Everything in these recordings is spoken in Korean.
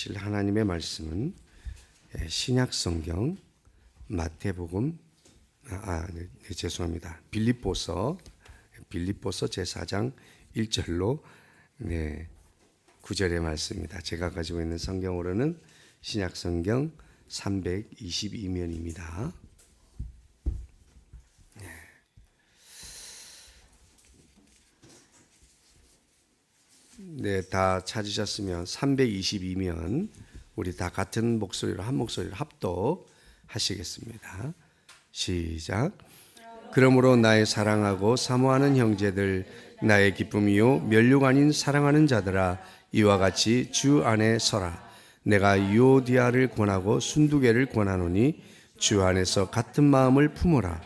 주실 하나님의 말씀은 신약성경 마태복음 죄송합니다. 빌립보서 제4장 1절로 9절의 말씀입니다. 제가 가지고 있는 성경으로는 신약성경 322면입니다. 네, 다 찾으셨으면 322면 우리 다 같은 목소리로 한 목소리로 합독하시겠습니다. 시작. 그러므로 나의 사랑하고 사모하는 형제들, 나의 기쁨이요 면류관 아닌 사랑하는 자들아, 이와 같이 주 안에 서라. 내가 유오디아를 권하고 순두개를 권하노니 주 안에서 같은 마음을 품으라.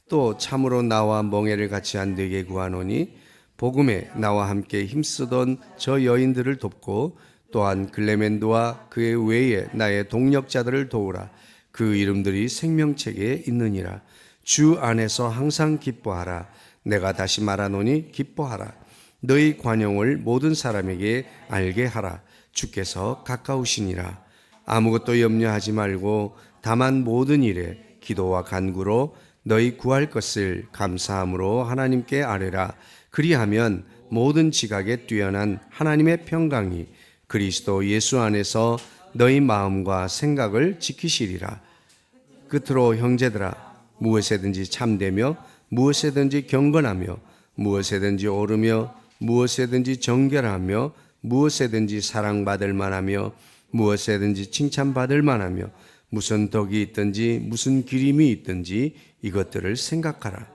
또 참으로 나와 멍에를 같이 안 되게 구하노니 복음에 나와 함께 힘쓰던 저 여인들을 돕고 또한 글레멘도와 그의 외에 나의 동력자들을 도우라. 그 이름들이 생명책에 있느니라. 주 안에서 항상 기뻐하라. 내가 다시 말하노니 기뻐하라. 너희 관용을 모든 사람에게 알게 하라. 주께서 가까우시니라. 아무것도 염려하지 말고 다만 모든 일에 기도와 간구로 너희 구할 것을 감사함으로 하나님께 아뢰라. 그리하면 모든 지각에 뛰어난 하나님의 평강이 그리스도 예수 안에서 너희 마음과 생각을 지키시리라. 끝으로 형제들아, 무엇에든지 참되며 무엇에든지 경건하며 무엇에든지 오르며 무엇에든지 정결하며 무엇에든지 사랑받을 만하며 무엇에든지 칭찬받을 만하며 무슨 덕이 있든지 무슨 기림이 있든지 이것들을 생각하라.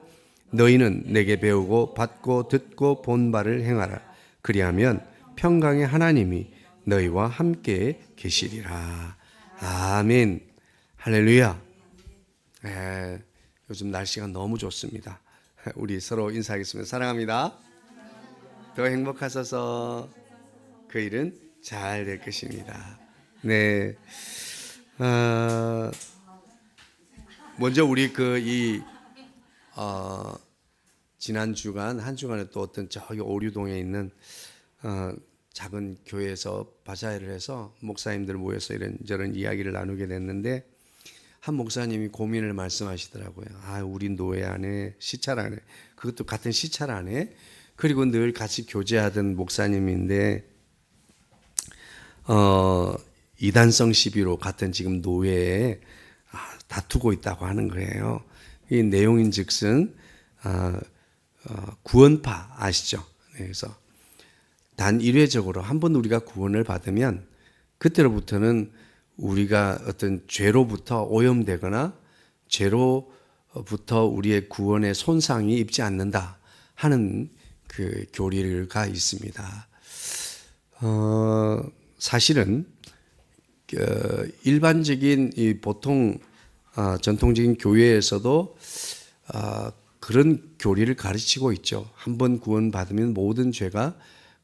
너희는 내게 배우고 받고 듣고 본 바를 행하라. 그리하면 평강의 하나님이 너희와 함께 계시리라. 아멘. 할렐루야. 요즘 날씨가 너무 좋습니다. 우리 서로 인사하겠습니다. 사랑합니다. 더 행복하셔서 그 일은 잘 될 것입니다. 네. 먼저 우리 지난 주간 한 주간에 또 어떤 저기 오류동에 있는 작은 교회에서 바자회를 해서 목사님들 모여서 이런저런 이야기를 나누게 됐는데 한 목사님이 고민을 말씀하시더라고요. 우리 노회 안에 시찰 안에 그것도 같은 시찰 안에 그리고 늘 같이 교제하던 목사님인데 이단성 시비로 같은 지금 노회에 다투고 있다고 하는 거예요. 이 내용인즉슨 구원파 아시죠? 그래서 단 일회적으로 한번 우리가 구원을 받으면 그때로부터는 우리가 어떤 죄로부터 오염되거나 죄로부터 우리의 구원의 손상이 입지 않는다 하는 그 교리가 있습니다. 사실은 일반적인 이 보통 전통적인 교회에서도 그런 교리를 가르치고 있죠. 한번 구원받으면 모든 죄가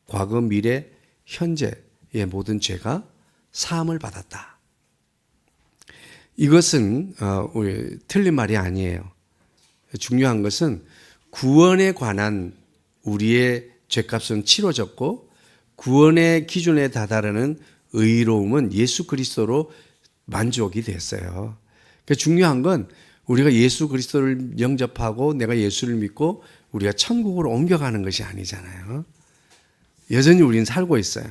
과거, 미래, 현재의 모든 죄가 사함을 받았다. 이것은 틀린 말이 아니에요. 중요한 것은 구원에 관한 우리의 죄값은 치러졌고 구원의 기준에 다다르는 의로움은 예수 그리스도로 만족이 됐어요. 그러니까 중요한 건 우리가 예수 그리스도를 영접하고 내가 예수를 믿고 우리가 천국으로 옮겨가는 것이 아니잖아요. 여전히 우리는 살고 있어요.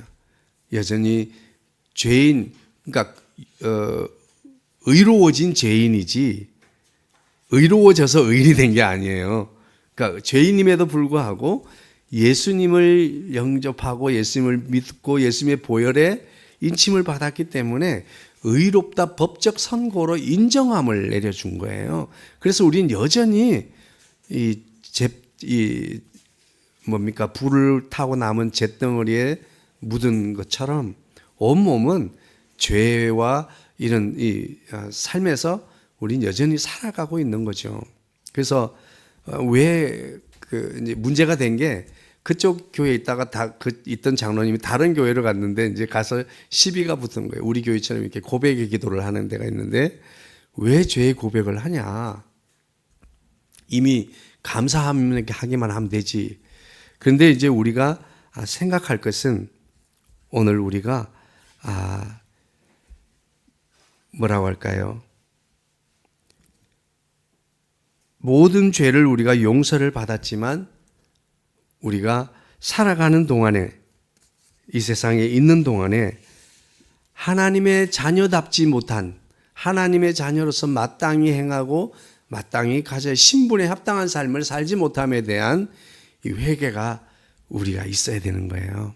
여전히 죄인, 그러니까 의로워진 죄인이지 의로워져서 의인이 된 게 아니에요. 그러니까 죄인임에도 불구하고 예수님을 영접하고 예수님을 믿고 예수님의 보혈에 인침을 받았기 때문에 의롭다 법적 선고로 인정함을 내려준 거예요. 그래서 우리는 여전히 불을 타고 남은 잿덩어리에 묻은 것처럼 온몸은 죄와 이런 삶에서 우리는 여전히 살아가고 있는 거죠. 그래서 왜 이제 문제가 된 게 그쪽 교회에 있다가 있던 장로님이 다른 교회로 갔는데 이제 가서 시비가 붙은 거예요. 우리 교회처럼 이렇게 고백의 기도를 하는 데가 있는데 왜 죄의 고백을 하냐? 이미 감사하기만 하면 되지. 그런데 이제 우리가 생각할 것은 오늘 우리가 뭐라고 할까요? 모든 죄를 우리가 용서를 받았지만 우리가 살아가는 동안에, 이 세상에 있는 동안에 하나님의 자녀답지 못한, 하나님의 자녀로서 마땅히 행하고 마땅히 가져야 신분에 합당한 삶을 살지 못함에 대한 이 회개가 우리가 있어야 되는 거예요.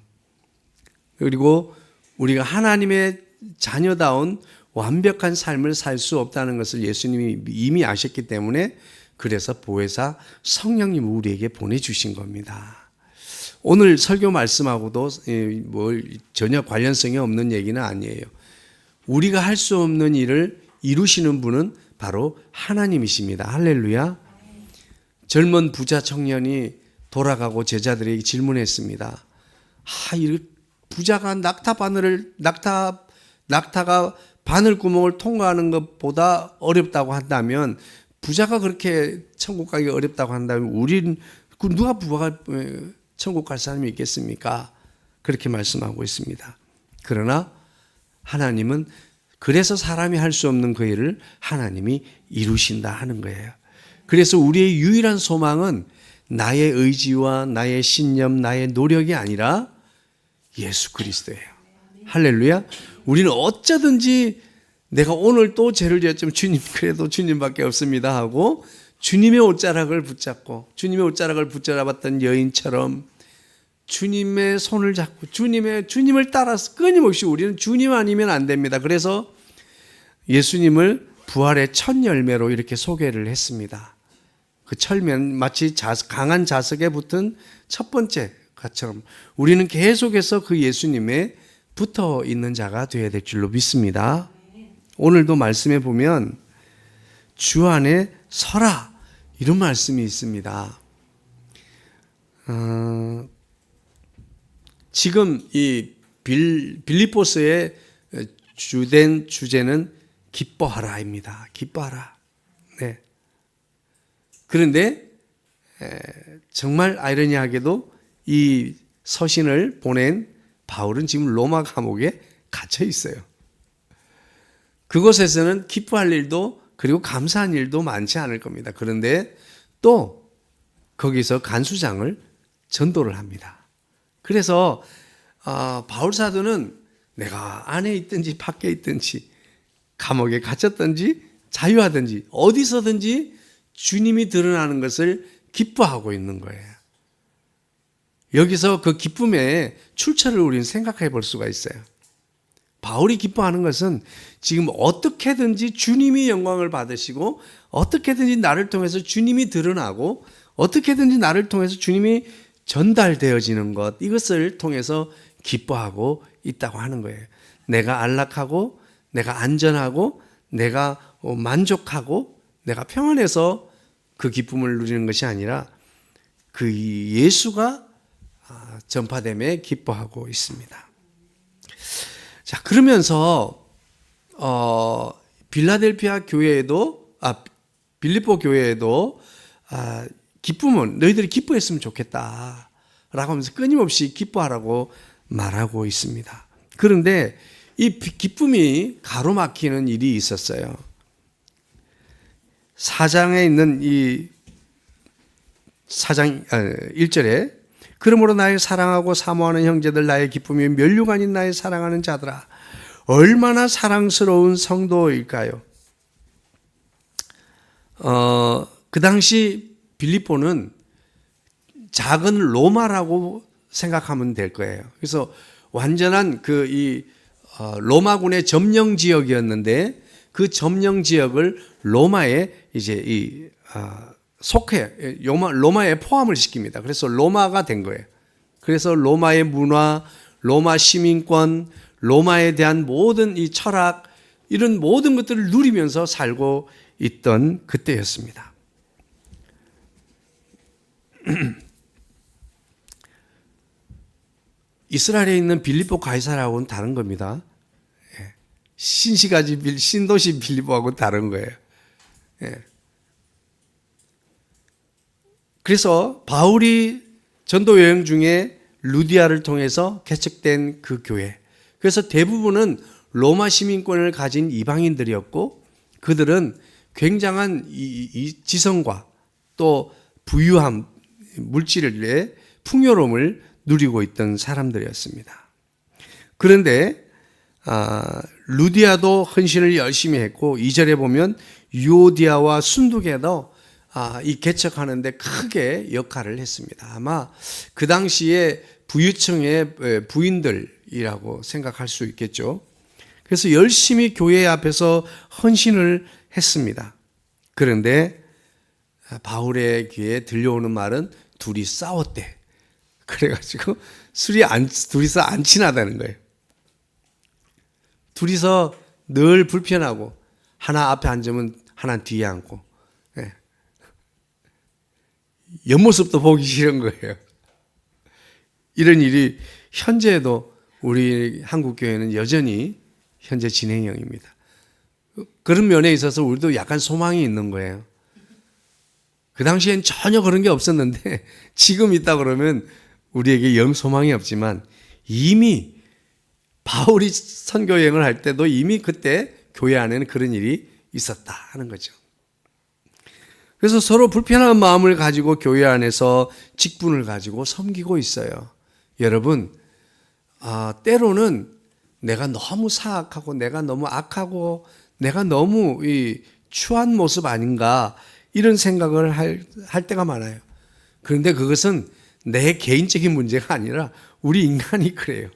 그리고 우리가 하나님의 자녀다운 완벽한 삶을 살 수 없다는 것을 예수님이 이미 아셨기 때문에, 그래서 보혜사 성령님을 우리에게 보내주신 겁니다. 오늘 설교 말씀하고도 전혀 관련성이 없는 얘기는 아니에요. 우리가 할 수 없는 일을 이루시는 분은 바로 하나님이십니다. 할렐루야. 젊은 부자 청년이 돌아가고 제자들에게 질문했습니다. 이 부자가 낙타가 바늘구멍을 통과하는 것보다 어렵다고 한다면, 부자가 그렇게 천국 가기 어렵다고 한다면 우리는 누가 부자가 천국 갈 사람이 있겠습니까? 그렇게 말씀하고 있습니다. 그러나 하나님은 그래서 사람이 할 수 없는 그 일을 하나님이 이루신다 하는 거예요. 그래서 우리의 유일한 소망은 나의 의지와 나의 신념, 나의 노력이 아니라 예수 그리스도예요. 할렐루야. 우리는 어쩌든지 내가 오늘 또 죄를 지었지만 주님, 그래도 주님밖에 없습니다 하고 주님의 옷자락을 붙잡고, 주님의 옷자락을 붙잡았던 여인처럼 주님의 손을 잡고 주님을 따라서 끊임없이 우리는 주님 아니면 안 됩니다. 그래서 예수님을 부활의 첫 열매로 이렇게 소개를 했습니다. 그 철면 마치 강한 자석에 붙은 첫 번째 것처럼 우리는 계속해서 그 예수님에 붙어 있는 자가 되어야 될 줄로 믿습니다. 오늘도 말씀에 보면 주 안에 서라, 이런 말씀이 있습니다. 지금 이 빌립보서의 주된 주제는 기뻐하라입니다. 기뻐하라. 네. 그런데 정말 아이러니하게도 이 서신을 보낸 바울은 지금 로마 감옥에 갇혀 있어요. 그곳에서는 기뻐할 일도, 그리고 감사한 일도 많지 않을 겁니다. 그런데 또 거기서 간수장을 전도를 합니다. 그래서 바울 사도는 내가 안에 있든지 밖에 있든지, 감옥에 갇혔든지 자유하든지 어디서든지 주님이 드러나는 것을 기뻐하고 있는 거예요. 여기서 그 기쁨의 출처를 우리는 생각해 볼 수가 있어요. 바울이 기뻐하는 것은 지금 어떻게든지 주님이 영광을 받으시고, 어떻게든지 나를 통해서 주님이 드러나고, 어떻게든지 나를 통해서 주님이 전달되어지는 것, 이것을 통해서 기뻐하고 있다고 하는 거예요. 내가 안락하고, 내가 안전하고, 내가 만족하고, 내가 평안해서 그 기쁨을 누리는 것이 아니라 그 예수가 전파됨에 기뻐하고 있습니다. 자, 그러면서 빌라델피아 교회에도, 빌립보 교회에도 기쁨은 너희들이 기뻐했으면 좋겠다 라고 하면서 끊임없이 기뻐하라고 말하고 있습니다. 그런데 이 기쁨이 가로막히는 일이 있었어요. 4장에 있는 이 4장 1절에 그러므로 나의 사랑하고 사모하는 형제들, 나의 기쁨이 면류가 아닌 나의 사랑하는 자들아, 얼마나 사랑스러운 성도일까요? 그 당시 빌립보는 작은 로마라고 생각하면 될 거예요. 그래서 완전한 로마군의 점령 지역이었는데, 그 점령 지역을 로마에 이제 로마에 포함을 시킵니다. 그래서 로마가 된 거예요. 그래서 로마의 문화, 로마 시민권, 로마에 대한 모든 이 철학, 이런 모든 것들을 누리면서 살고 있던 그때였습니다. 이스라엘에 있는 빌립보 가이사라하고는 다른 겁니다. 신도시 빌립보하고는 다른 거예요. 그래서 바울이 전도 여행 중에 루디아를 통해서 개척된 그 교회, 그래서 대부분은 로마 시민권을 가진 이방인들이었고 그들은 굉장한 이 지성과 또 부유함, 물질의 풍요로움을 누리고 있던 사람들이었습니다. 그런데 루디아도 헌신을 열심히 했고 2절에 보면 유오디아와 순두개도 이 개척하는 데 크게 역할을 했습니다. 아마 그 당시에 부유층의 부인들이라고 생각할 수 있겠죠. 그래서 열심히 교회 앞에서 헌신을 했습니다. 그런데 바울의 귀에 들려오는 말은 둘이 싸웠대. 그래가지고 둘이서 안 친하다는 거예요. 둘이서 늘 불편하고 하나 앞에 앉으면 하나 뒤에 앉고 옆모습도 보기 싫은 거예요. 이런 일이 현재에도 우리 한국교회는 여전히 현재 진행형입니다. 그런 면에 있어서 우리도 약간 소망이 있는 거예요. 그 당시엔 전혀 그런 게 없었는데 지금 있다 그러면 우리에게 영 소망이 없지만 이미 바울이 선교 여행을 할 때도 이미 그때 교회 안에는 그런 일이 있었다 하는 거죠. 그래서 서로 불편한 마음을 가지고 교회 안에서 직분을 가지고 섬기고 있어요. 여러분, 때로는 내가 너무 사악하고 내가 너무 악하고 내가 너무 추한 모습 아닌가 이런 생각을 할 때가 많아요. 그런데 그것은 내 개인적인 문제가 아니라 우리 인간이 그래요.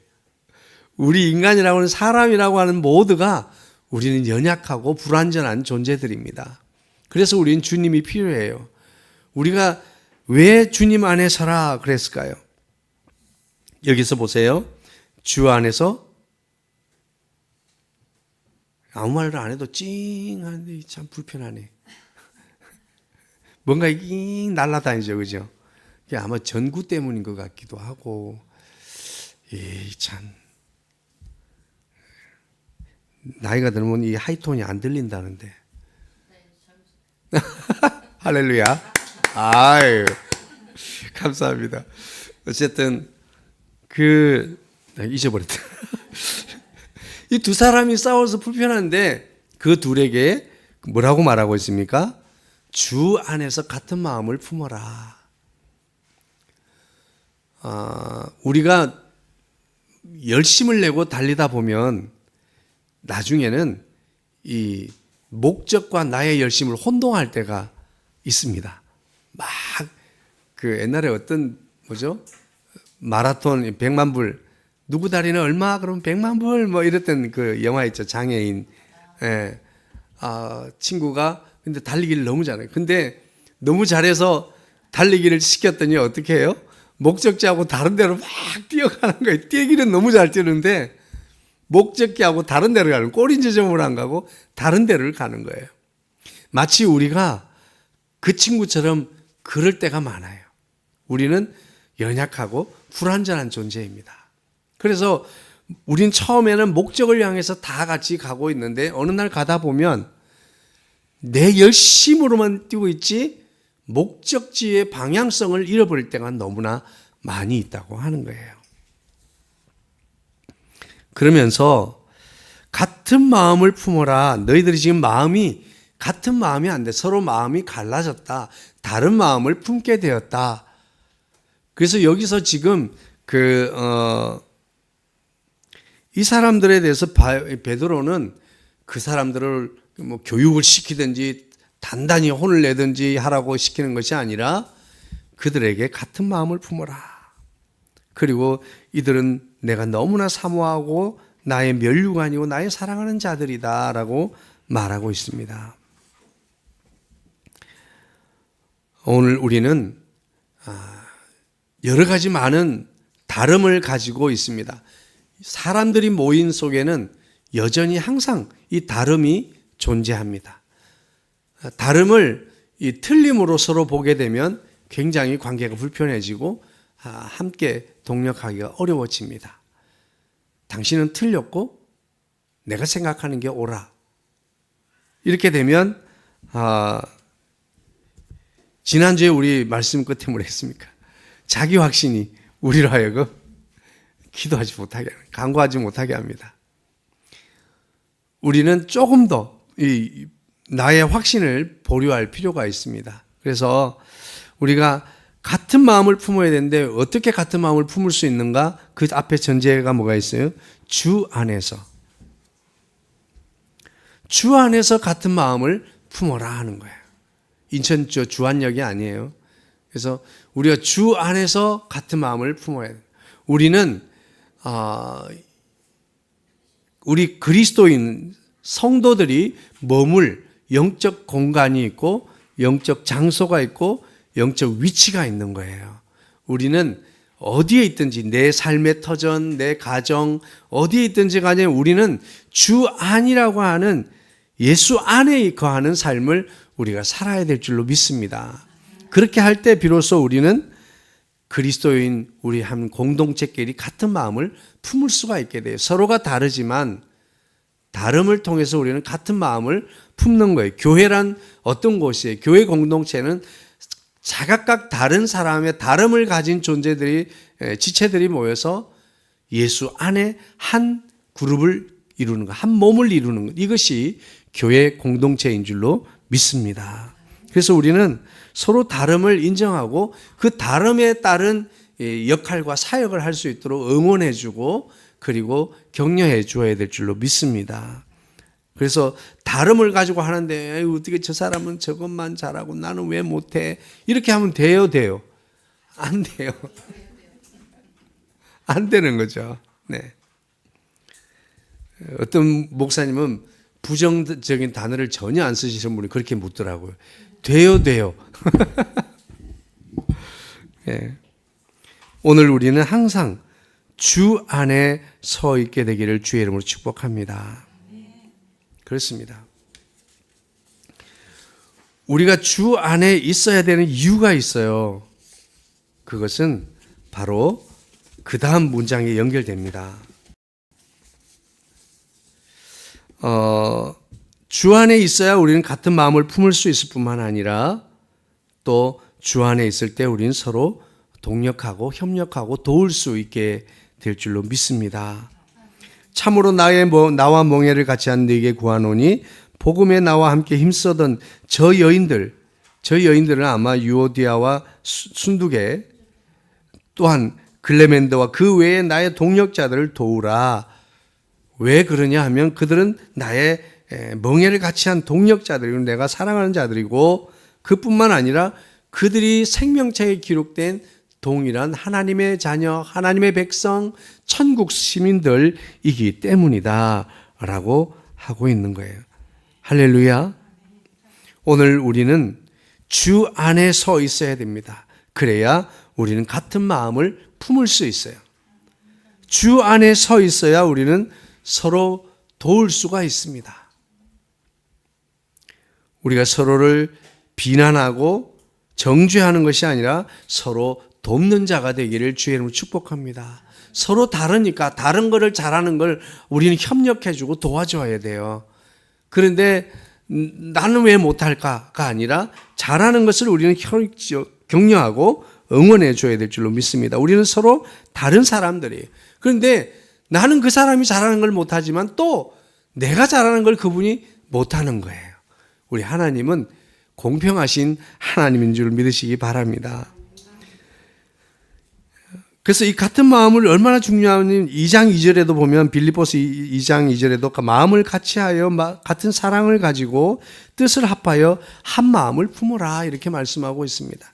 우리 인간이라고 하는 사람이라고 하는 모두가 우리는 연약하고 불완전한 존재들입니다. 그래서 우리는 주님이 필요해요. 우리가 왜 주님 안에 서라 그랬을까요? 여기서 보세요. 주 안에서 아무 말을 안 해도 찡 하는데 참 불편하네. 뭔가 잉 날아다니죠, 그죠? 그게 아마 전구 때문인 것 같기도 하고, 참. 나이가 들면 이 하이톤이 안 들린다는데. 할렐루야. 아유, 감사합니다. 어쨌든, 잊어버렸다. 이 두 사람이 싸워서 불편한데 그 둘에게 뭐라고 말하고 있습니까? 주 안에서 같은 마음을 품어라. 우리가 열심을 내고 달리다 보면 나중에는 이 목적과 나의 열심을 혼동할 때가 있습니다. 막 옛날에 어떤 마라톤 100만 불 누구 다리는 얼마 그러면 100만 불 이랬던 그 영화 있죠. 장애인 친구가 근데 달리기를 너무 잘해요. 근데 너무 잘해서 달리기를 시켰더니 어떻게 해요? 목적지하고 다른 데로 막 뛰어가는 거예요. 뛰기는 너무 잘 뛰는데 목적지하고 다른 데로 가는 꼬리 지점으로 안 가고 다른 데를 가는 거예요. 마치 우리가 그 친구처럼 그럴 때가 많아요. 우리는 연약하고 불완전한 존재입니다. 그래서 우린 처음에는 목적을 향해서 다 같이 가고 있는데 어느 날 가다 보면 내 열심으로만 뛰고 있지 목적지의 방향성을 잃어버릴 때가 너무나 많이 있다고 하는 거예요. 그러면서 같은 마음을 품어라. 너희들이 지금 마음이 같은 마음이 안 돼. 서로 마음이 갈라졌다. 다른 마음을 품게 되었다. 그래서 여기서 지금 이 사람들에 대해서 베드로는 그 사람들을 교육을 시키든지 단단히 혼을 내든지 하라고 시키는 것이 아니라 그들에게 같은 마음을 품어라. 그리고 이들은 내가 너무나 사모하고 나의 면류관이고 나의 사랑하는 자들이다 라고 말하고 있습니다. 오늘 우리는 여러 가지 많은 다름을 가지고 있습니다. 사람들이 모인 속에는 여전히 항상 이 다름이 존재합니다. 다름을 이 틀림으로 서로 보게 되면 굉장히 관계가 불편해지고 함께 동력하기가 어려워집니다. 당신은 틀렸고 내가 생각하는 게 옳아. 이렇게 되면 지난주에 우리 말씀 끝에 뭐라 했습니까? 자기 확신이 우리로 하여금 기도하지 못하게, 간구하지 못하게 합니다. 우리는 조금 더 나의 확신을 보류할 필요가 있습니다. 그래서 우리가 같은 마음을 품어야 되는데 어떻게 같은 마음을 품을 수 있는가? 그 앞에 전제가 뭐가 있어요? 주 안에서. 주 안에서 같은 마음을 품어라 하는 거예요. 인천 주안역이 아니에요. 그래서 우리가 주 안에서 같은 마음을 품어야 돼요. 우리는 우리 그리스도인 성도들이 머물 영적 공간이 있고 영적 장소가 있고 영적 위치가 있는 거예요. 우리는 어디에 있든지 내 삶의 터전, 내 가정 어디에 있든지 간에 우리는 주 안이라고 하는 예수 안에 거하는 삶을 우리가 살아야 될 줄로 믿습니다. 그렇게 할 때 비로소 우리는 그리스도인 우리 한 공동체끼리 같은 마음을 품을 수가 있게 돼요. 서로가 다르지만 다름을 통해서 우리는 같은 마음을 품는 거예요. 교회란 어떤 곳이에요? 교회 공동체는 자각각 다른 사람의 다름을 가진 존재들이, 지체들이 모여서 예수 안에 한 그룹을 이루는 것, 한 몸을 이루는 것. 이것이 교회 공동체인 줄로 믿습니다. 그래서 우리는 서로 다름을 인정하고 그 다름에 따른 역할과 사역을 할 수 있도록 응원해주고 그리고 격려해 주어야 될 줄로 믿습니다. 그래서 다름을 가지고 하는데 어떻게 저 사람은 저것만 잘하고 나는 왜 못해? 이렇게 하면 돼요? 안 돼요. 안 되는 거죠. 네. 어떤 목사님은 부정적인 단어를 전혀 안 쓰시는 분이 그렇게 묻더라고요. 돼요. 네. 오늘 우리는 항상 주 안에 서 있게 되기를 주의 이름으로 축복합니다. 그렇습니다. 우리가 주 안에 있어야 되는 이유가 있어요. 그것은 바로 그 다음 문장에 연결됩니다. 주 안에 있어야 우리는 같은 마음을 품을 수 있을 뿐만 아니라 또 주 안에 있을 때 우리는 서로 동력하고 협력하고 도울 수 있게 될 줄로 믿습니다. 참으로 나와 멍에를 같이 한 너에게 구하노니 복음에 나와 함께 힘쓰던 저 여인들은 아마 유오디아와 순두계 또한 글레멘더와 그 외에 나의 동력자들을 도우라. 왜 그러냐 하면 그들은 나의 멍에를 같이 한 동력자들이고 내가 사랑하는 자들이고 그뿐만 아니라 그들이 생명책에 기록된 동일한 하나님의 자녀, 하나님의 백성, 천국 시민들이기 때문이다 라고 하고 있는 거예요. 할렐루야. 오늘 우리는 주 안에 서 있어야 됩니다. 그래야 우리는 같은 마음을 품을 수 있어요. 주 안에 서 있어야 우리는 서로 도울 수가 있습니다. 우리가 서로를 비난하고 정죄하는 것이 아니라 서로 돕는 자가 되기를 주의 이름으로 축복합니다. 서로 다르니까 다른 거를 잘하는 걸 우리는 협력해주고 도와줘야 돼요. 그런데 나는 왜 못할까가 아니라 잘하는 것을 우리는 격려하고 응원해 줘야 될 줄로 믿습니다. 우리는 서로 다른 사람들이에요. 그런데 나는 그 사람이 잘하는 걸 못하지만 또 내가 잘하는 걸 그분이 못하는 거예요. 우리 하나님은 공평하신 하나님인 줄 믿으시기 바랍니다. 그래서 이 같은 마음을 얼마나 중요하냐면 2장 2절에도 보면 빌립보서 2장 2절에도 마음을 같이 하여 같은 사랑을 가지고 뜻을 합하여 한 마음을 품어라 이렇게 말씀하고 있습니다.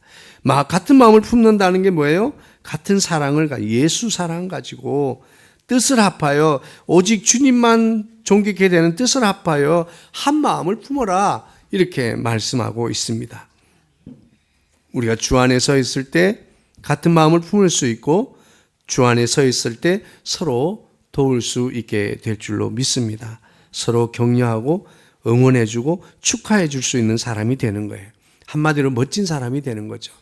같은 마음을 품는다는 게 뭐예요? 같은 사랑을 예수 사랑 가지고 뜻을 합하여 오직 주님만 존귀케 되는 뜻을 합하여 한 마음을 품어라 이렇게 말씀하고 있습니다. 우리가 주 안에 서 있을 때 같은 마음을 품을 수 있고 주 안에 서 있을 때 서로 도울 수 있게 될 줄로 믿습니다. 서로 격려하고 응원해주고 축하해 줄 수 있는 사람이 되는 거예요. 한마디로 멋진 사람이 되는 거죠.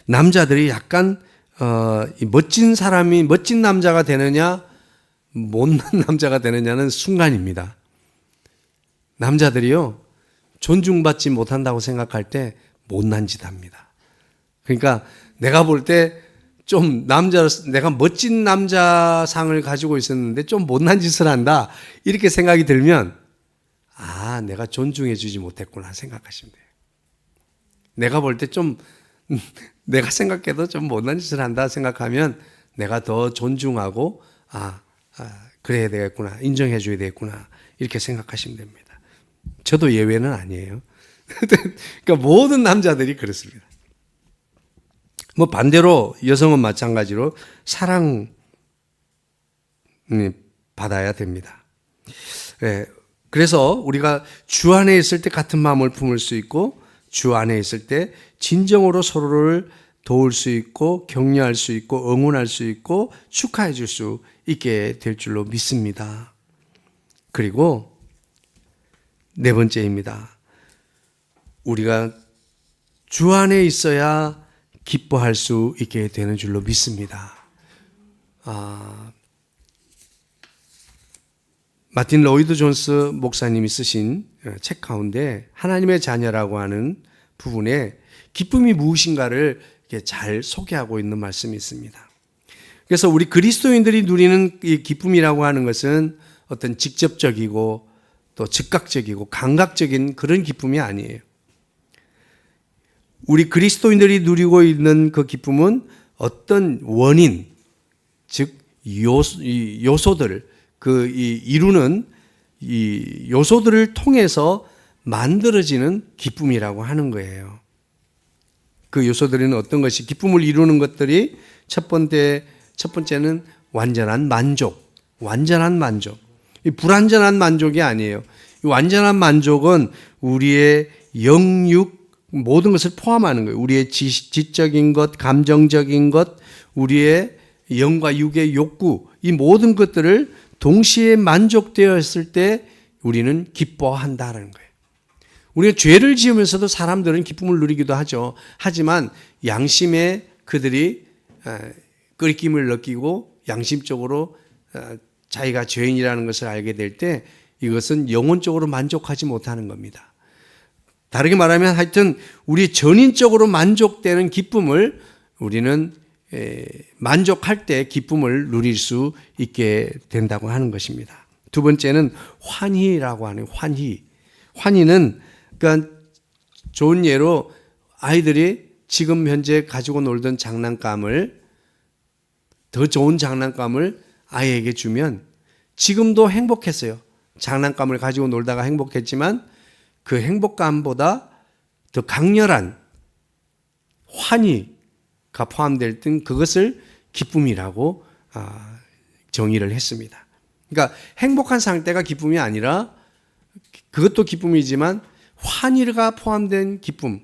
남자들이 약간 멋진 사람이 멋진 남자가 되느냐 못난 남자가 되느냐는 순간입니다. 남자들이요 존중받지 못한다고 생각할 때 못난 짓 합니다. 그러니까 내가 볼 때 좀 내가 멋진 남자상을 가지고 있었는데 좀 못난 짓을 한다. 이렇게 생각이 들면, 내가 존중해 주지 못했구나 생각하시면 돼요. 내가 볼 때 내가 생각해도 좀 못난 짓을 한다 생각하면 내가 더 존중하고, 그래야 되겠구나. 인정해 줘야 되겠구나. 이렇게 생각하시면 됩니다. 저도 예외는 아니에요. 그러니까 모든 남자들이 그렇습니다. 반대로 여성은 마찬가지로 사랑 받아야 됩니다. 그래서 우리가 주 안에 있을 때 같은 마음을 품을 수 있고, 주 안에 있을 때 진정으로 서로를 도울 수 있고, 격려할 수 있고, 응원할 수 있고, 축하해 줄 수 있게 될 줄로 믿습니다. 그리고 네 번째입니다. 우리가 주 안에 있어야 기뻐할 수 있게 되는 줄로 믿습니다. 마틴 로이드 존스 목사님이 쓰신 책 가운데 하나님의 자녀라고 하는 부분에 기쁨이 무엇인가를 잘 소개하고 있는 말씀이 있습니다. 그래서 우리 그리스도인들이 누리는 이 기쁨이라고 하는 것은 어떤 직접적이고 또 즉각적이고 감각적인 그런 기쁨이 아니에요. 우리 그리스도인들이 누리고 있는 그 기쁨은 어떤 원인, 즉 요소들, 이루는 이 요소들을 통해서 만들어지는 기쁨이라고 하는 거예요. 그 요소들은 어떤 것이 기쁨을 이루는 것들이 첫 번째는 완전한 만족. 이 불완전한 만족이 아니에요. 이 완전한 만족은 우리의 영육 모든 것을 포함하는 거예요. 우리의 지적인 것, 감정적인 것, 우리의 영과 육의 욕구, 이 모든 것들을 동시에 만족되었을 때 우리는 기뻐한다는 거예요. 우리가 죄를 지으면서도 사람들은 기쁨을 누리기도 하죠. 하지만 양심에 그들이 끓김을 느끼고 양심적으로 자기가 죄인이라는 것을 알게 될 때 이것은 영혼적으로 만족하지 못하는 겁니다. 다르게 말하면 하여튼 우리 전인적으로 만족되는 기쁨을 우리는 만족할 때 기쁨을 누릴 수 있게 된다고 하는 것입니다. 두 번째는 환희라고 하는 환희. 환희는 그러니까 좋은 예로 아이들이 지금 현재 가지고 놀던 장난감을 더 좋은 장난감을 아이에게 주면 지금도 행복했어요. 장난감을 가지고 놀다가 행복했지만 그 행복감보다 더 강렬한 환희가 포함될 땐 그것을 기쁨이라고 정의를 했습니다. 그러니까 행복한 상태가 기쁨이 아니라 그것도 기쁨이지만 환희가 포함된 기쁨.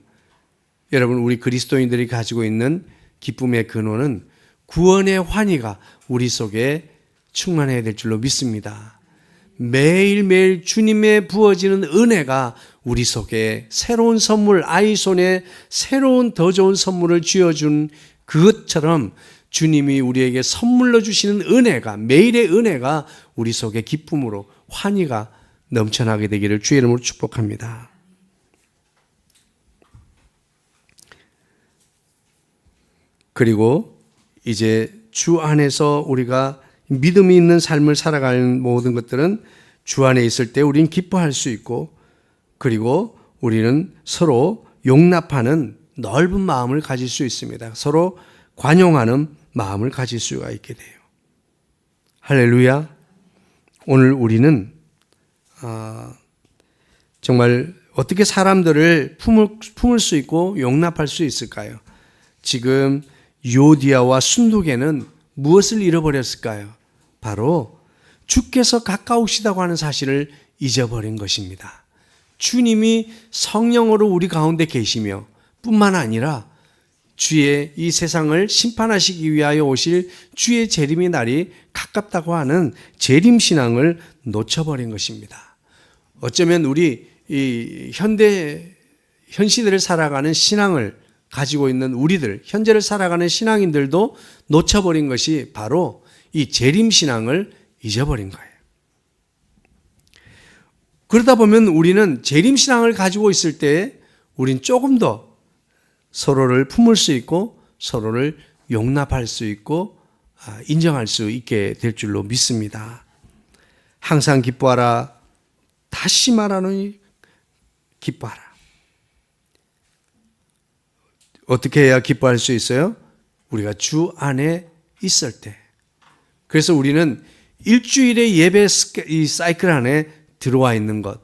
여러분, 우리 그리스도인들이 가지고 있는 기쁨의 근원은 구원의 환희가 우리 속에 충만해야 될 줄로 믿습니다. 매일매일 주님의 부어지는 은혜가 우리 속에 새로운 선물, 아이 손에 새로운 더 좋은 선물을 쥐어준 그것처럼 주님이 우리에게 선물로 주시는 은혜가, 매일의 은혜가 우리 속에 기쁨으로 환희가 넘쳐나게 되기를 주의 이름으로 축복합니다. 그리고 이제 주 안에서 우리가 믿음이 있는 삶을 살아가는 모든 것들은 주 안에 있을 때 우리는 기뻐할 수 있고, 그리고 우리는 서로 용납하는 넓은 마음을 가질 수 있습니다. 서로 관용하는 마음을 가질 수가 있게 돼요. 할렐루야. 오늘 우리는 정말 어떻게 사람들을 품을 수 있고 용납할 수 있을까요? 지금 요디아와 순두개는 무엇을 잃어버렸을까요? 바로 주께서 가까우시다고 하는 사실을 잊어버린 것입니다. 주님이 성령으로 우리 가운데 계시며 뿐만 아니라 주의 이 세상을 심판하시기 위하여 오실 주의 재림의 날이 가깝다고 하는 재림신앙을 놓쳐버린 것입니다. 어쩌면 우리 이 현 시대를 살아가는 신앙을 가지고 있는 우리들, 현재를 살아가는 신앙인들도 놓쳐버린 것이 바로 이 재림신앙을 잊어버린 거예요. 그러다 보면 우리는 재림신앙을 가지고 있을 때 우린 조금 더 서로를 품을 수 있고 서로를 용납할 수 있고 인정할 수 있게 될 줄로 믿습니다. 항상 기뻐하라. 다시 말하노니 기뻐하라. 어떻게 해야 기뻐할 수 있어요? 우리가 주 안에 있을 때. 그래서 우리는 일주일의 예배 이 사이클 안에 들어와 있는 것,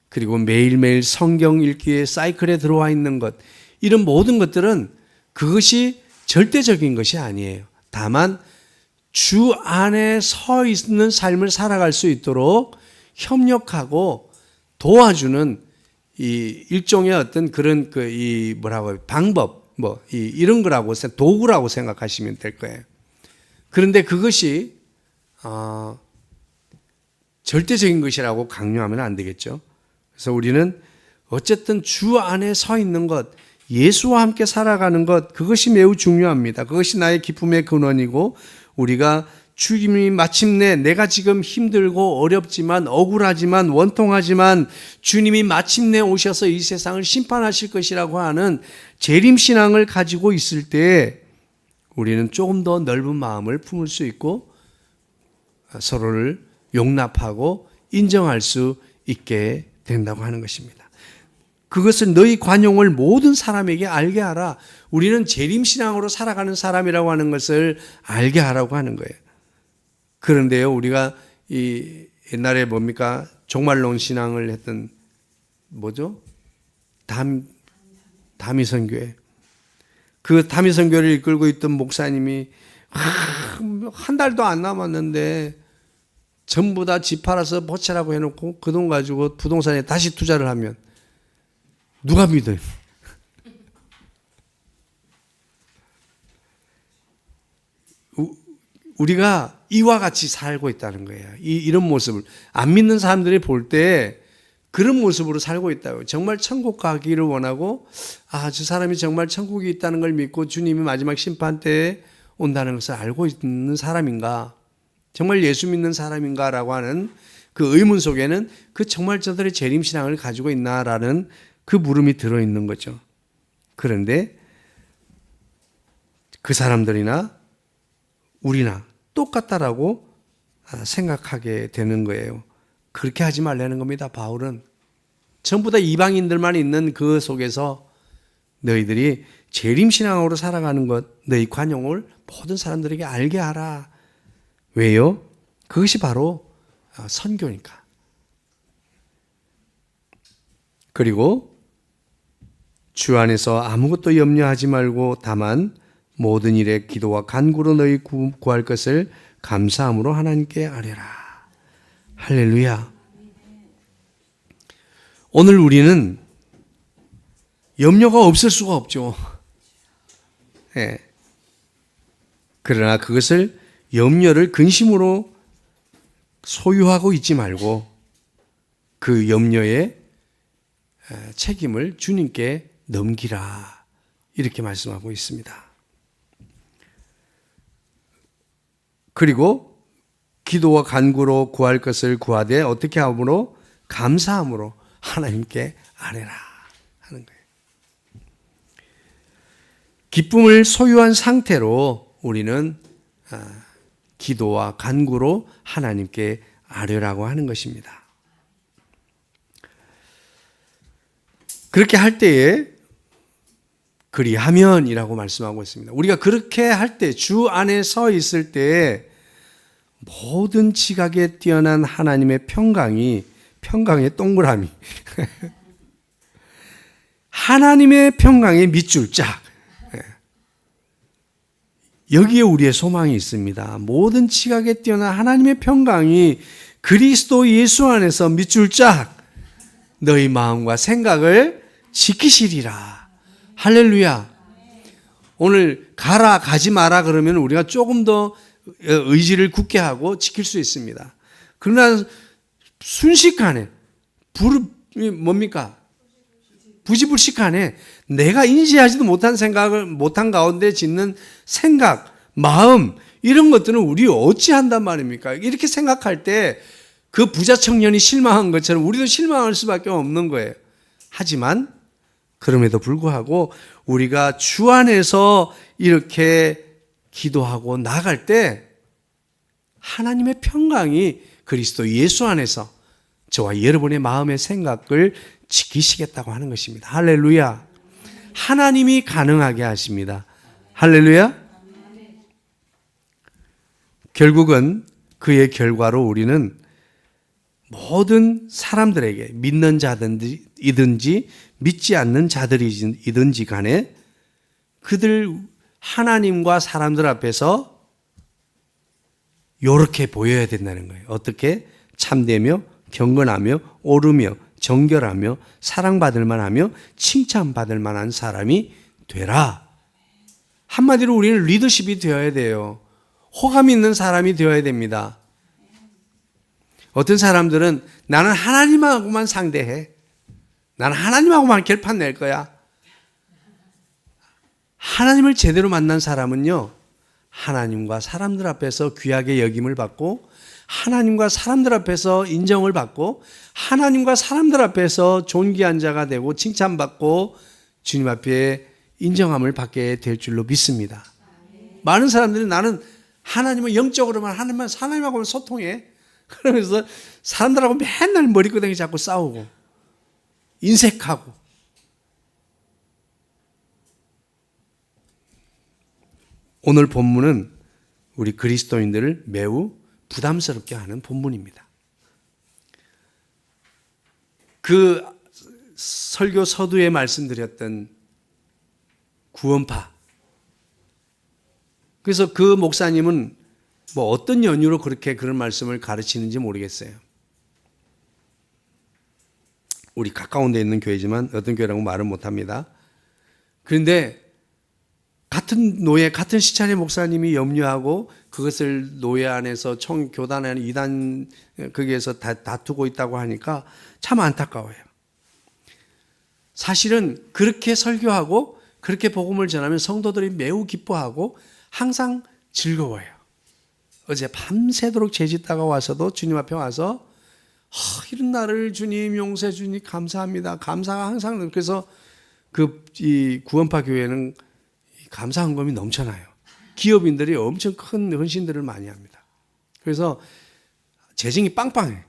그리고 매일매일 성경 읽기의 사이클에 들어와 있는 것, 이런 모든 것들은 그것이 절대적인 것이 아니에요. 다만 주 안에 서 있는 삶을 살아갈 수 있도록 협력하고 도와주는 이 일종의 어떤 그런 이 뭐라고 방법 이런 거라고 도구라고 생각하시면 될 거예요. 그런데 그것이 절대적인 것이라고 강요하면 안 되겠죠. 그래서 우리는 어쨌든 주 안에 서 있는 것, 예수와 함께 살아가는 것, 그것이 매우 중요합니다. 그것이 나의 기쁨의 근원이고, 우리가 주님이 마침내 내가 지금 힘들고 어렵지만 억울하지만 원통하지만 주님이 마침내 오셔서 이 세상을 심판하실 것이라고 하는 재림신앙을 가지고 있을 때 우리는 조금 더 넓은 마음을 품을 수 있고 서로를 용납하고 인정할 수 있게 된다고 하는 것입니다. 그것을 너희 관용을 모든 사람에게 알게 하라. 우리는 재림신앙으로 살아가는 사람이라고 하는 것을 알게 하라고 하는 거예요. 그런데요, 우리가 이 옛날에 뭡니까? 종말론 신앙을 했던 뭐죠? 다미선교회. 그 다미선교회를 이끌고 있던 목사님이 한 달도 안 남았는데 전부 다 집 팔아서 보채라고 해놓고 그 돈 가지고 부동산에 다시 투자를 하면 누가 믿어요? 우리가 이와 같이 살고 있다는 거예요. 이런 모습을 안 믿는 사람들이 볼 때 그런 모습으로 살고 있다고요. 정말 천국 가기를 원하고 저 사람이 정말 천국이 있다는 걸 믿고 주님이 마지막 심판 때에 온다는 것을 알고 있는 사람인가? 정말 예수 믿는 사람인가라고 하는 그 의문 속에는 그 정말 저들의 재림신앙을 가지고 있나라는 그 물음이 들어있는 거죠. 그런데 그 사람들이나 우리나 똑같다라고 생각하게 되는 거예요. 그렇게 하지 말라는 겁니다. 바울은 전부 다 이방인들만 있는 그 속에서 너희들이 재림신앙으로 살아가는 것, 너희 관용을 모든 사람들에게 알게 하라. 왜요? 그것이 바로 선교니까. 그리고 주 안에서 아무것도 염려하지 말고 다만 모든 일에 기도와 간구로 너희 구할 것을 감사함으로 하나님께 아뢰라. 할렐루야. 오늘 우리는 염려가 없을 수가 없죠. 네. 그러나 그것을 염려를 근심으로 소유하고 있지 말고 그 염려의 책임을 주님께 넘기라. 이렇게 말씀하고 있습니다. 그리고 기도와 간구로 구할 것을 구하되 어떻게 함으로? 감사함으로 하나님께 아뢰라 하는 거예요. 기쁨을 소유한 상태로 우리는 기도와 간구로 하나님께 아뢰라고 하는 것입니다. 그렇게 할 때에 그리하면이라고 말씀하고 있습니다. 우리가 그렇게 할 때, 주 안에 서 있을 때 모든 지각에 뛰어난 하나님의 평강의 동그라미 하나님의 평강의 밑줄 짝, 여기에 우리의 소망이 있습니다. 모든 지각에 뛰어난 하나님의 평강이 그리스도 예수 안에서 밑줄 짝 너희 마음과 생각을 지키시리라. 할렐루야. 오늘 가지 마라 그러면 우리가 조금 더 의지를 굳게 하고 지킬 수 있습니다. 그러나 순식간에 부지불식간에 내가 인지하지도 못한 생각을 못한 가운데 짓는 생각, 마음 이런 것들은 우리 어찌한단 말입니까? 이렇게 생각할 때 그 부자 청년이 실망한 것처럼 우리도 실망할 수밖에 없는 거예요. 하지만 그럼에도 불구하고 우리가 주 안에서 이렇게 기도하고 나아갈 때 하나님의 평강이 그리스도 예수 안에서 저와 여러분의 마음의 생각을 지키시겠다고 하는 것입니다. 할렐루야. 하나님이 가능하게 하십니다. 할렐루야. 결국은 그의 결과로 우리는 모든 사람들에게 믿는 자들이든지 믿지 않는 자들이든지 간에 그들 하나님과 사람들 앞에서 이렇게 보여야 된다는 거예요. 어떻게? 참되며 경건하며 오르며 정결하며 사랑받을 만하며 칭찬받을 만한 사람이 되라. 한마디로 우리는 리더십이 되어야 돼요. 호감 있는 사람이 되어야 됩니다. 어떤 사람들은 나는 하나님하고만 상대해. 나는 하나님하고만 결판 낼 거야. 하나님을 제대로 만난 사람은요, 하나님과 사람들 앞에서 귀하게 여김을 받고 하나님과 사람들 앞에서 인정을 받고 하나님과 사람들 앞에서 존귀한 자가 되고 칭찬받고 주님 앞에 인정함을 받게 될 줄로 믿습니다. 많은 사람들이 나는 하나님은 영적으로만 하나님하고만 소통해. 그러면서 사람들하고 맨날 머리끄댕이 잡고 싸우고 인색하고. 오늘 본문은 우리 그리스도인들을 매우 부담스럽게 하는 본문입니다. 그 설교 서두에 말씀드렸던 구원파. 그래서 그 목사님은 뭐 어떤 연유로 그렇게 그런 말씀을 가르치는지 모르겠어요. 우리 가까운 데 있는 교회지만 어떤 교회라고 말은 못합니다. 그런데 같은 노예, 같은 시찬의 목사님이 염려하고 그것을 노예 안에서 교단 안에 이단 거기에서 다투고 있다고 하니까 참 안타까워요. 사실은 그렇게 설교하고 그렇게 복음을 전하면 성도들이 매우 기뻐하고 항상 즐거워요. 어제 밤새도록 죄짓다가 와서도 주님 앞에 와서 이런 날을 주님 용서해 주니 감사합니다. 감사가 항상. 그래서 이 구원파 교회는 감사 헌금이 넘쳐나요. 기업인들이 엄청 큰 헌신들을 많이 합니다. 그래서 재정이 빵빵해.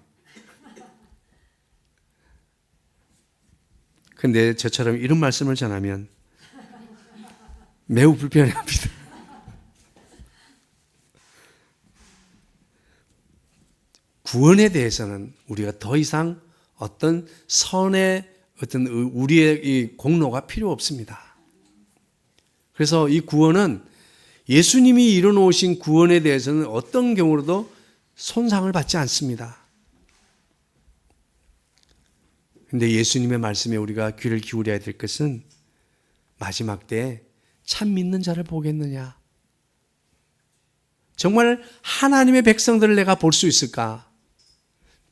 근데 저처럼 이런 말씀을 전하면 매우 불편해합니다. 구원에 대해서는 우리가 더 이상 어떤 선의 어떤 우리의 이 공로가 필요 없습니다. 그래서 이 구원은 예수님이 이뤄놓으신 구원에 대해서는 어떤 경우로도 손상을 받지 않습니다. 그런데 예수님의 말씀에 우리가 귀를 기울여야 될 것은 마지막 때에 참 믿는 자를 보겠느냐? 정말 하나님의 백성들을 내가 볼 수 있을까?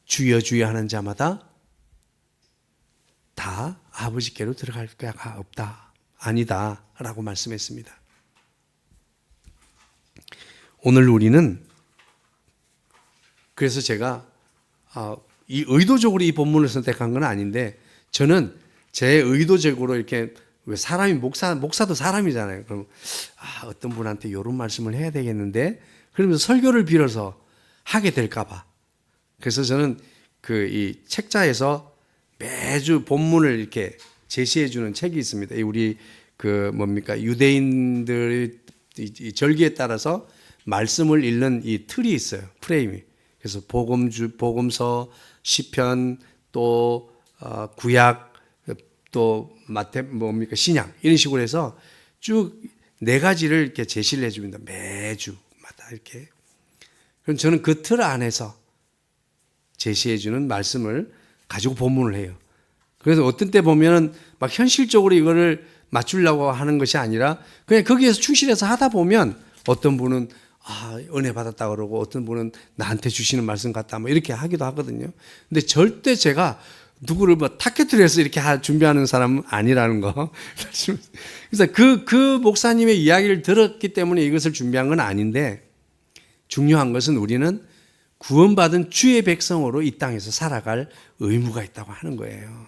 주여 주여 하는 자마다 다 아버지께로 들어갈 자가 없다. 아니다 라고 말씀했습니다. 오늘 우리는 그래서 제가 이 의도적으로 이 본문을 선택한 건 아닌데 저는 제 의도적으로 이렇게 왜 사람이 목사도 사람이잖아요. 그럼 어떤 분한테 이런 말씀을 해야 되겠는데 그러면서 설교를 빌어서 하게 될까 봐. 그래서 저는 이 책자에서 매주 본문을 이렇게 제시해 주는 책이 있습니다. 우리 유대인들의 이 절기에 따라서 말씀을 읽는 이 틀이 있어요. 프레임이. 그래서 복음서, 시편, 또 구약, 또 신약 이런 식으로 해서 쭉 4가지를 이렇게 제시를 해줍니다. 매주마다 이렇게. 그럼 저는 그 틀 안에서 제시해주는 말씀을 가지고 본문을 해요. 그래서 어떤 때 보면은 막 현실적으로 이거를 맞추려고 하는 것이 아니라 그냥 거기에서 충실해서 하다 보면 어떤 분은 은혜 받았다 그러고 어떤 분은 나한테 주시는 말씀 같다 이렇게 하기도 하거든요. 근데 절대 제가 누구를 타겟을 해서 이렇게 준비하는 사람은 아니라는 거. 그래서 그 목사님의 이야기를 들었기 때문에 이것을 준비한 건 아닌데 중요한 것은 우리는 구원받은 주의 백성으로 이 땅에서 살아갈 의무가 있다고 하는 거예요.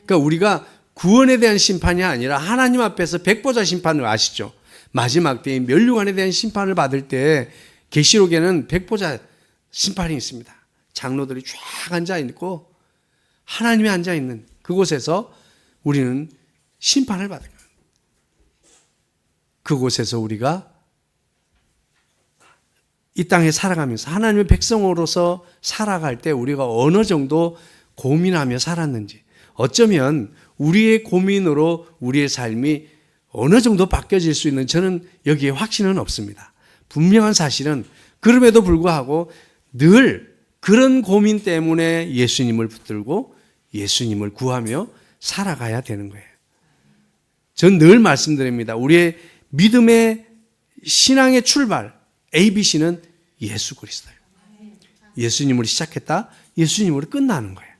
그러니까 우리가 구원에 대한 심판이 아니라 하나님 앞에서 백보자 심판을 아시죠? 마지막 때인 면류관에 대한 심판을 받을 때 계시록에는 백보자 심판이 있습니다. 장로들이 쫙 앉아 있고 하나님이 앉아 있는 그곳에서 우리는 심판을 받을 거예요. 그곳에서 우리가 이 땅에 살아가면서 하나님의 백성으로서 살아갈 때 우리가 어느 정도 고민하며 살았는지, 어쩌면 우리의 고민으로 우리의 삶이 어느 정도 바뀌어질 수 있는, 저는 여기에 확신은 없습니다. 분명한 사실은 그럼에도 불구하고 늘 그런 고민 때문에 예수님을 붙들고 예수님을 구하며 살아가야 되는 거예요. 전 늘 말씀드립니다. 우리의 믿음의 신앙의 출발, ABC는 예수 그리스도예요. 예수님으로 시작했다, 예수님으로 끝나는 거예요.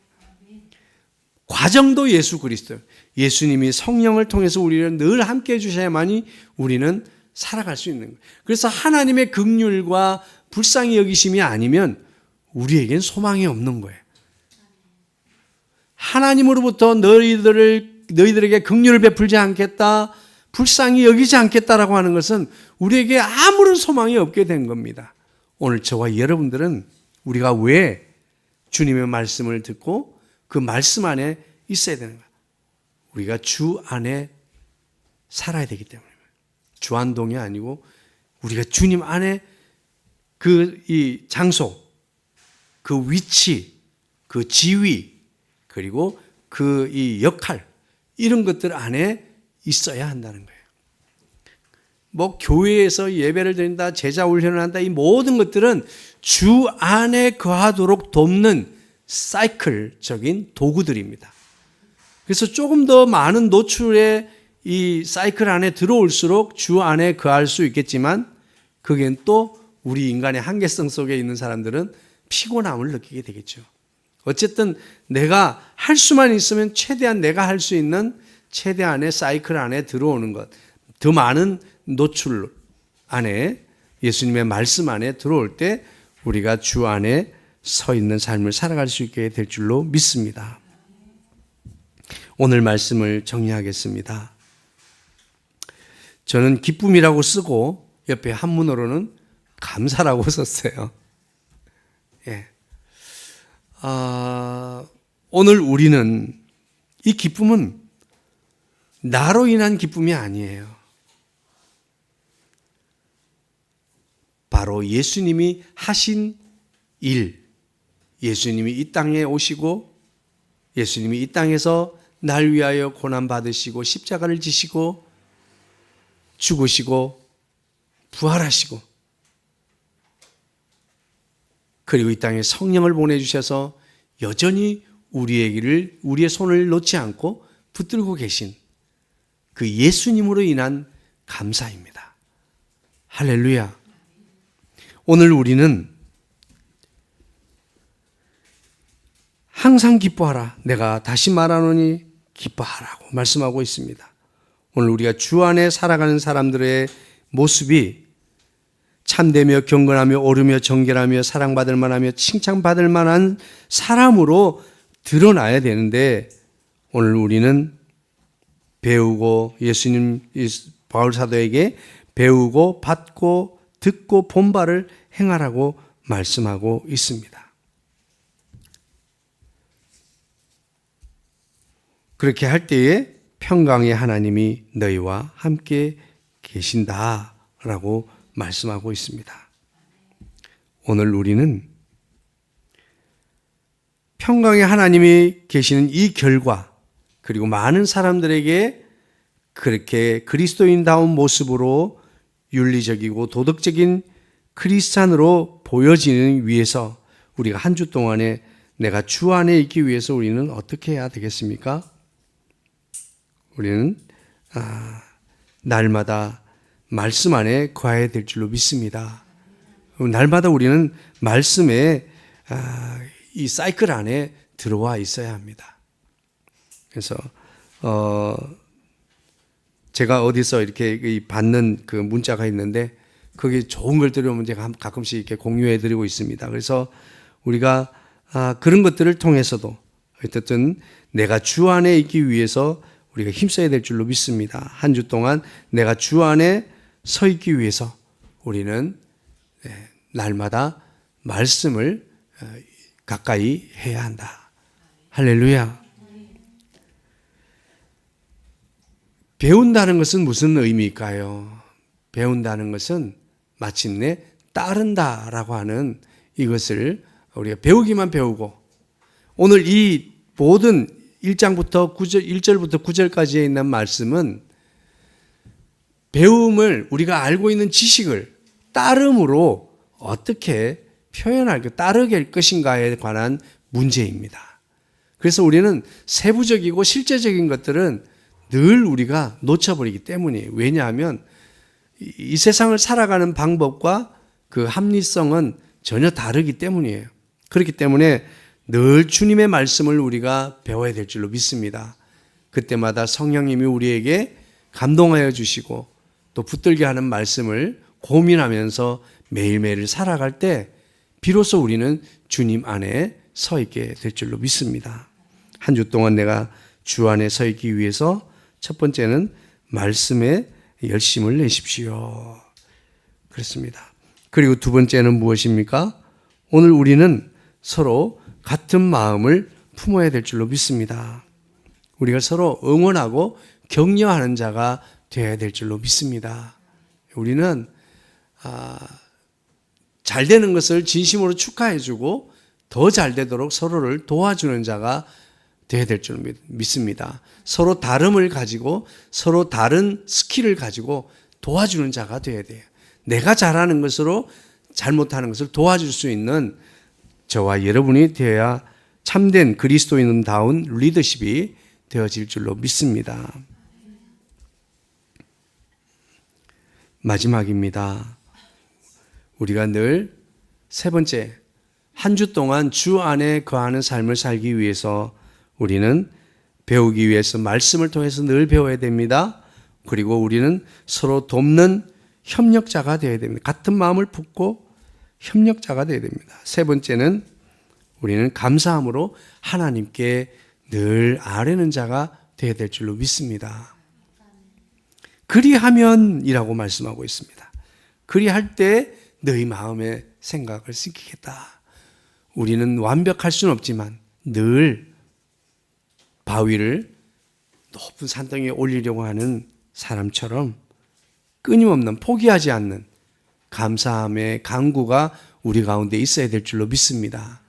과정도 예수 그리스도예요. 예수님이 성령을 통해서 우리를 늘 함께 해주셔야만이 우리는 살아갈 수 있는 거예요. 그래서 하나님의 긍휼과 불쌍히 여기심이 아니면 우리에겐 소망이 없는 거예요. 하나님으로부터 너희들에게 긍휼을 베풀지 않겠다, 불쌍히 여기지 않겠다라고 하는 것은 우리에게 아무런 소망이 없게 된 겁니다. 오늘 저와 여러분들은 우리가 왜 주님의 말씀을 듣고 그 말씀 안에 있어야 되는가? 우리가 주 안에 살아야 되기 때문입니다. 주안동이 아니고 우리가 주님 안에 이 장소, 그 위치, 그 지위, 그리고 이 역할, 이런 것들 안에 있어야 한다는 거예요. 뭐 교회에서 예배를 드린다, 제자 훈련을 한다, 이 모든 것들은 주 안에 거하도록 돕는 사이클적인 도구들입니다. 그래서 조금 더 많은 노출의 이 사이클 안에 들어올수록 주 안에 거할 수 있겠지만, 그게 또 우리 인간의 한계성 속에 있는 사람들은 피곤함을 느끼게 되겠죠. 어쨌든 내가 할 수만 있으면 최대한 내가 할 수 있는 최대한의 사이클 안에 들어오는 것, 더 많은 노출 안에, 예수님의 말씀 안에 들어올 때 우리가 주 안에 서 있는 삶을 살아갈 수 있게 될 줄로 믿습니다. 오늘 말씀을 정리하겠습니다. 저는 기쁨이라고 쓰고 옆에 한문으로는 감사라고 썼어요. 예. 오늘 우리는 이 기쁨은 나로 인한 기쁨이 아니에요. 바로 예수님이 하신 일, 예수님이 이 땅에 오시고 예수님이 이 땅에서 날 위하여 고난받으시고 십자가를 지시고 죽으시고 부활하시고 그리고 이 땅에 성령을 보내주셔서 여전히 우리의 손을 놓지 않고 붙들고 계신 그 예수님으로 인한 감사입니다. 할렐루야. 오늘 우리는 항상 기뻐하라. 내가 다시 말하노니 기뻐하라고 말씀하고 있습니다. 오늘 우리가 주 안에 살아가는 사람들의 모습이 참되며 경건하며 옳으며 정결하며 사랑받을 만하며 칭찬받을 만한 사람으로 드러나야 되는데, 오늘 우리는 배우고 예수님 바울 사도에게 배우고 받고 듣고 본 바를 행하라고 말씀하고 있습니다. 그렇게 할 때에 평강의 하나님이 너희와 함께 계신다라고 말씀하고 있습니다. 오늘 우리는 평강의 하나님이 계시는 이 결과, 그리고 많은 사람들에게 그렇게 그리스도인다운 모습으로 윤리적이고 도덕적인 크리스찬으로 보여지는 위해서 우리가 한 주 동안에 내가 주 안에 있기 위해서 우리는 어떻게 해야 되겠습니까? 우리는 날마다 말씀 안에 거해야 될 줄로 믿습니다. 날마다 우리는 말씀에 이 사이클 안에 들어와 있어야 합니다. 그래서 제가 어디서 이렇게 받는 그 문자가 있는데 거기 좋은 걸 들어오면 제가 가끔씩 이렇게 공유해 드리고 있습니다. 그래서 우리가 그런 것들을 통해서도 어쨌든 내가 주 안에 있기 위해서 우리가 힘써야 될 줄로 믿습니다. 한 주 동안 내가 주 안에 서 있기 위해서 우리는 날마다 말씀을 가까이 해야 한다. 할렐루야. 배운다는 것은 무슨 의미일까요? 배운다는 것은 마침내 따른다라고 하는 이것을 우리가 배우기만 배우고, 오늘 이 모든 1장부터 1절부터 9절까지에 있는 말씀은 배움을, 우리가 알고 있는 지식을 따름으로 어떻게 따르게 할 것인가에 관한 문제입니다. 그래서 우리는 세부적이고 실제적인 것들은 늘 우리가 놓쳐버리기 때문이에요. 왜냐하면 이 세상을 살아가는 방법과 그 합리성은 전혀 다르기 때문이에요. 그렇기 때문에 늘 주님의 말씀을 우리가 배워야 될 줄로 믿습니다. 그때마다 성령님이 우리에게 감동하여 주시고 또 붙들게 하는 말씀을 고민하면서 매일매일 살아갈 때 비로소 우리는 주님 안에 서 있게 될 줄로 믿습니다. 한 주 동안 내가 주 안에 서 있기 위해서 첫 번째는 말씀에 열심을 내십시오. 그렇습니다. 그리고 두 번째는 무엇입니까? 오늘 우리는 서로 같은 마음을 품어야 될 줄로 믿습니다. 우리가 서로 응원하고 격려하는 자가 되어야 될 줄로 믿습니다. 우리는 잘 되는 것을 진심으로 축하해주고 더 잘 되도록 서로를 도와주는 자가 되어야 될 줄 믿습니다. 서로 다름을 가지고 서로 다른 스킬을 가지고 도와주는 자가 되어야 돼요. 내가 잘하는 것으로 잘못하는 것을 도와줄 수 있는 저와 여러분이 되어야 참된 그리스도인다운 리더십이 되어질 줄로 믿습니다. 마지막입니다. 우리가 늘 세 번째, 한 주 동안 주 안에 거하는 삶을 살기 위해서 우리는 배우기 위해서 말씀을 통해서 늘 배워야 됩니다. 그리고 우리는 서로 돕는 협력자가 되어야 됩니다. 같은 마음을 품고 협력자가 되어야 됩니다. 세 번째는 우리는 감사함으로 하나님께 늘 아뢰는 자가 되어야 될 줄로 믿습니다. 그리하면이라고 말씀하고 있습니다. 그리할 때 너희 마음의 생각을 지키겠다. 우리는 완벽할 수는 없지만 늘 바위를 높은 산등에 올리려고 하는 사람처럼 끊임없는 포기하지 않는 감사함의 강구가 우리 가운데 있어야 될 줄로 믿습니다.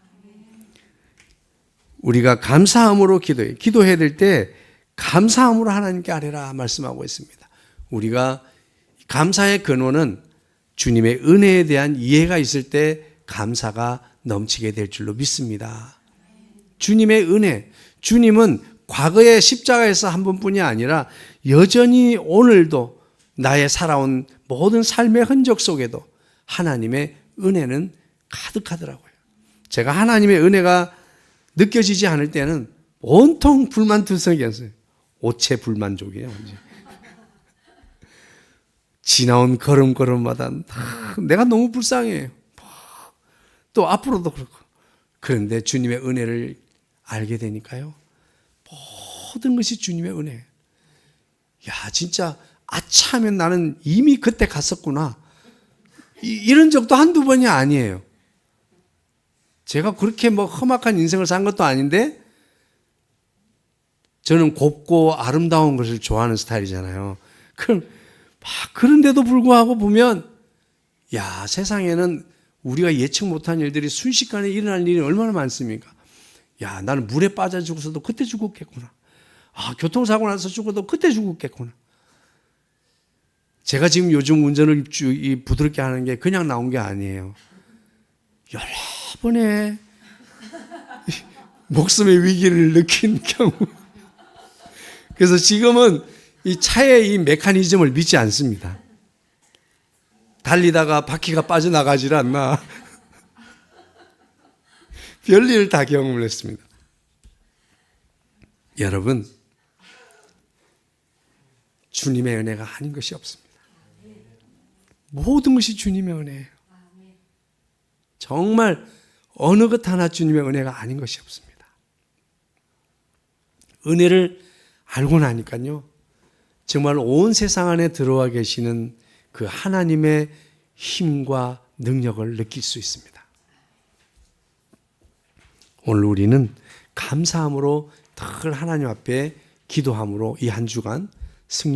우리가 감사함으로 기도해야 될 때 감사함으로 하나님께 아뢰라 말씀하고 있습니다. 우리가 감사의 근원은 주님의 은혜에 대한 이해가 있을 때 감사가 넘치게 될 줄로 믿습니다. 주님의 은혜, 주님은 과거의 십자가에서 한 번뿐이 아니라 여전히 오늘도 나의 살아온 모든 삶의 흔적 속에도 하나님의 은혜는 가득하더라고요. 제가 하나님의 은혜가 느껴지지 않을 때는 온통 불만투성이었어요. 오체 불만족이에요. 지나온 걸음걸음마다 내가 너무 불쌍해요. 또 앞으로도 그렇고. 그런데 주님의 은혜를 알게 되니까요, 모든 것이 주님의 은혜. 야, 진짜 아차하면 나는 이미 그때 갔었구나. 이런 적도 한두 번이 아니에요. 제가 그렇게 험악한 인생을 산 것도 아닌데 저는 곱고 아름다운 것을 좋아하는 스타일이잖아요. 그런데도 불구하고 보면 야, 세상에는 우리가 예측 못한 일들이 순식간에 일어날 일이 얼마나 많습니까? 야, 나는 물에 빠져 죽었어도 그때 죽었겠구나. 교통사고 나서 죽어도 그때 죽었겠구나. 제가 지금 요즘 운전을 부드럽게 하는 게 그냥 나온 게 아니에요. 여러 번의 목숨의 위기를 느낀 경우. 그래서 지금은 이 차의 이 메커니즘을 믿지 않습니다. 달리다가 바퀴가 빠져나가질 않나. 별일을 다 경험을 했습니다. 여러분, 주님의 은혜가 아닌 것이 없습니다. 모든 것이 주님의 은혜예요. 정말 어느 것 하나 주님의 은혜가 아닌 것이 없습니다. 은혜를 알고 나니까요, 정말 온 세상 안에 들어와 계시는 그 하나님의 힘과 능력을 느낄 수 있습니다. 오늘 우리는 감사함으로 늘 하나님 앞에 기도함으로 이 한 주간 승리